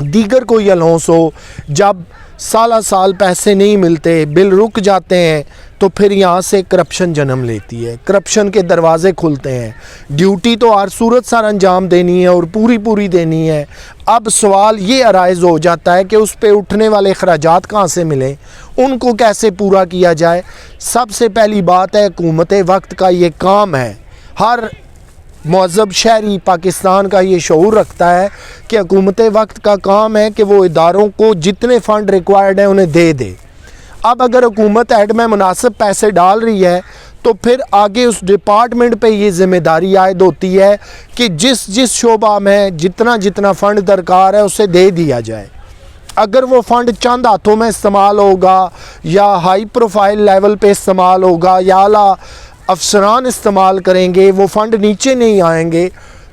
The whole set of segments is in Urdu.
دیگر کوئی الاؤنس ہو، جب سال پیسے نہیں ملتے، بل رک جاتے ہیں، تو پھر یہاں سے کرپشن جنم لیتی ہے، کرپشن کے دروازے کھلتے ہیں۔ ڈیوٹی تو ہر صورت سر انجام دینی ہے اور پوری دینی ہے۔ اب سوال یہ ارائز ہو جاتا ہے کہ اس پہ اٹھنے والے اخراجات کہاں سے ملیں، ان کو کیسے پورا کیا جائے۔ سب سے پہلی بات ہے، حکومت وقت کا یہ کام ہے، ہر مہذب شہری پاکستان کا یہ شعور رکھتا ہے کہ حکومت وقت کا کام ہے کہ وہ اداروں کو جتنے فنڈ ریکوائرڈ ہیں انہیں دے۔ اب اگر حکومت ایڈ میں مناسب پیسے ڈال رہی ہے تو پھر آگے اس ڈپارٹمنٹ پہ یہ ذمہ داری عائد ہوتی ہے کہ جس شعبہ میں جتنا فنڈ درکار ہے اسے دے دیا جائے۔ اگر وہ فنڈ چند ہاتھوں میں استعمال ہوگا یا ہائی پروفائل لیول پہ استعمال ہوگا یا اعلیٰ افسران استعمال کریں گے، وہ فنڈ نیچے نہیں آئیں گے،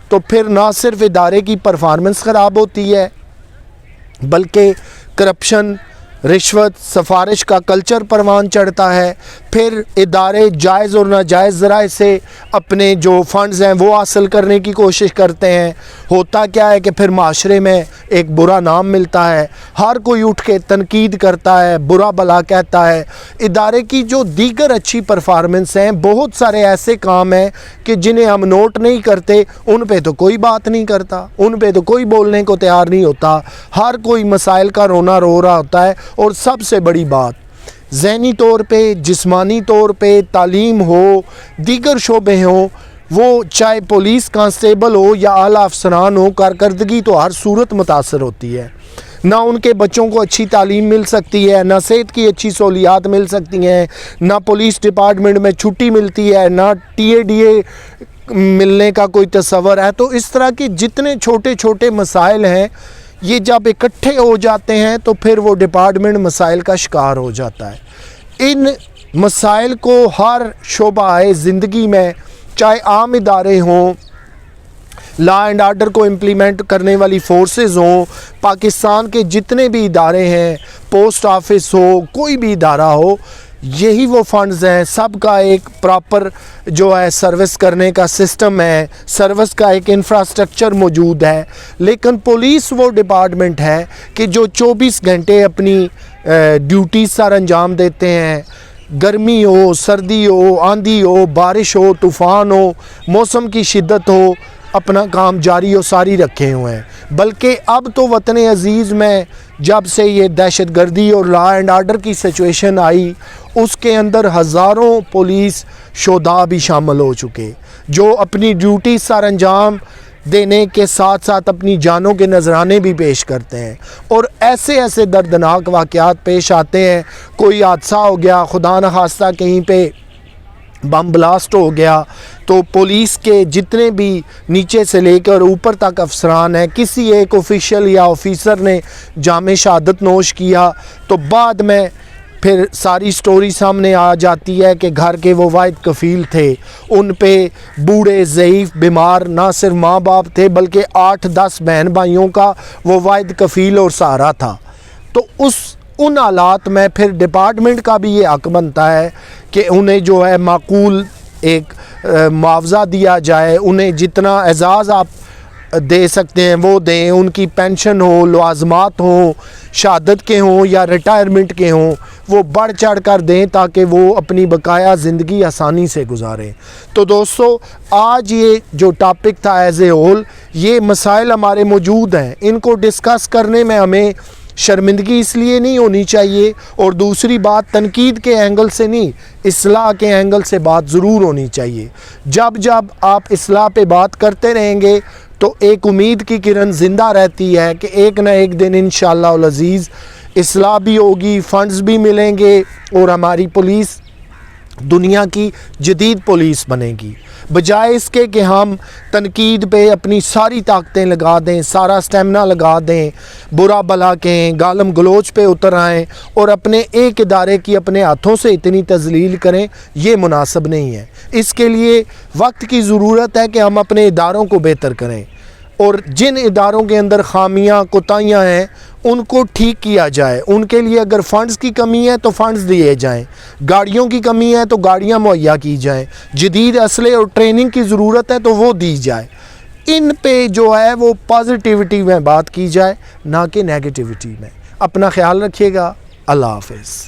تو پھر نہ صرف ادارے کی پرفارمنس خراب ہوتی ہے بلکہ کرپشن، رشوت، سفارش کا کلچر پروان چڑھتا ہے۔ پھر ادارے جائز اور ناجائز ذرائع سے اپنے جو فنڈز ہیں وہ حاصل کرنے کی کوشش کرتے ہیں۔ ہوتا کیا ہے کہ پھر معاشرے میں ایک برا نام ملتا ہے، ہر کوئی اٹھ کے تنقید کرتا ہے، برا بھلا کہتا ہے۔ ادارے کی جو دیگر اچھی پرفارمنس ہیں، بہت سارے ایسے کام ہیں کہ جنہیں ہم نوٹ نہیں کرتے، ان پہ تو کوئی بات نہیں کرتا، ان پہ تو کوئی بولنے کو تیار نہیں ہوتا، ہر کوئی مسائل کا رونا رو رہا ہوتا ہے۔ اور سب سے بڑی بات، ذہنی طور پہ، جسمانی طور پہ، تعلیم ہو، دیگر شعبے ہوں، وہ چاہے پولیس کانسٹیبل ہو یا اعلیٰ افسران ہو، کارکردگی تو ہر صورت متاثر ہوتی ہے۔ نہ ان کے بچوں کو اچھی تعلیم مل سکتی ہے، نہ صحت کی اچھی سہولیات مل سکتی ہیں، نہ پولیس ڈپارٹمنٹ میں چھٹی ملتی ہے، نہ ٹی اے ڈی اے ملنے کا کوئی تصور ہے۔ تو اس طرح کے جتنے چھوٹے مسائل ہیں، یہ جب اکٹھے ہو جاتے ہیں تو پھر وہ ڈپارٹمنٹ مسائل کا شکار ہو جاتا ہے۔ ان مسائل کو ہر شعبہ زندگی میں، چاہے عام ادارے ہوں، لا اینڈ آرڈر کو امپلیمنٹ کرنے والی فورسز ہوں، پاکستان کے جتنے بھی ادارے ہیں، پوسٹ آفس ہو، کوئی بھی ادارہ ہو، یہی وہ فنڈز ہیں، سب کا ایک پراپر جو ہے سروس کرنے کا سسٹم ہے، سروس کا ایک انفراسٹرکچر موجود ہے۔ لیکن پولیس وہ ڈپارٹمنٹ ہے کہ جو 24 گھنٹے اپنی ڈیوٹی سر انجام دیتے ہیں، گرمی ہو، سردی ہو، آندھی ہو، بارش ہو، طوفان ہو، موسم کی شدت ہو، اپنا کام جاری و ساری رکھے ہوئے ہیں۔ بلکہ اب تو وطن عزیز میں جب سے یہ دہشت گردی اور لا اینڈ آرڈر کی سچویشن آئی، اس کے اندر ہزاروں پولیس شہداء بھی شامل ہو چکے، جو اپنی ڈیوٹی سر انجام دینے کے ساتھ ساتھ اپنی جانوں کے نذرانے بھی پیش کرتے ہیں۔ اور ایسے دردناک واقعات پیش آتے ہیں، کوئی حادثہ ہو گیا، خدا نخواستہ کہیں پہ بم بلاسٹ ہو گیا، تو پولیس کے جتنے بھی نیچے سے لے کر اوپر تک افسران ہیں، کسی ایک آفیشل یا آفیسر نے جام شہادت نوش کیا تو بعد میں پھر ساری سٹوری سامنے آ جاتی ہے کہ گھر کے وہ واحد کفیل تھے، ان پہ بوڑھے، ضعیف، بیمار نہ صرف ماں باپ تھے بلکہ 8-10 بہن بھائیوں کا وہ واحد کفیل اور سہارا تھا۔ تو ان حالات میں پھر ڈپارٹمنٹ کا بھی یہ حق بنتا ہے کہ انہیں جو ہے معقول ایک معاوضہ دیا جائے، انہیں جتنا اعزاز آپ دے سکتے ہیں وہ دیں، ان کی پینشن ہو، لوازمات ہوں، شہادت کے ہوں یا ریٹائرمنٹ کے ہوں، وہ بڑھ چڑھ کر دیں تاکہ وہ اپنی بقایا زندگی آسانی سے گزاریں۔ تو دوستو، آج یہ جو ٹاپک تھا ایز اے ہول، یہ مسائل ہمارے موجود ہیں، ان کو ڈسکس کرنے میں ہمیں شرمندگی اس لیے نہیں ہونی چاہیے، اور دوسری بات تنقید کے اینگل سے نہیں، اصلاح کے اینگل سے بات ضرور ہونی چاہیے۔ جب آپ اصلاح پہ بات کرتے رہیں گے تو ایک امید کی کرن زندہ رہتی ہے کہ ایک نہ ایک دن انشاءاللہ العزیز اصلاح بھی ہوگی، فنڈز بھی ملیں گے اور ہماری پولیس دنیا کی جدید پولیس بنے گی، بجائے اس کے کہ ہم تنقید پہ اپنی ساری طاقتیں لگا دیں، سارا سٹیمنا لگا دیں، برا بھلا کہیں، گالم گلوچ پہ اتر آئیں اور اپنے ایک ادارے کی اپنے ہاتھوں سے اتنی تذلیل کریں، یہ مناسب نہیں ہے۔ اس کے لیے وقت کی ضرورت ہے کہ ہم اپنے اداروں کو بہتر کریں، اور جن اداروں کے اندر خامیاں، کوتاہیاں ہیں، ان کو ٹھیک کیا جائے۔ ان کے لیے اگر فنڈز کی کمی ہے تو فنڈز دیے جائیں، گاڑیوں کی کمی ہے تو گاڑیاں مہیا کی جائیں، جدید اسلحے اور ٹریننگ کی ضرورت ہے تو وہ دی جائے۔ ان پہ جو ہے وہ پازیٹیوٹی میں بات کی جائے، نہ کہ نیگیٹیوٹی میں۔ اپنا خیال رکھیے گا، اللہ حافظ۔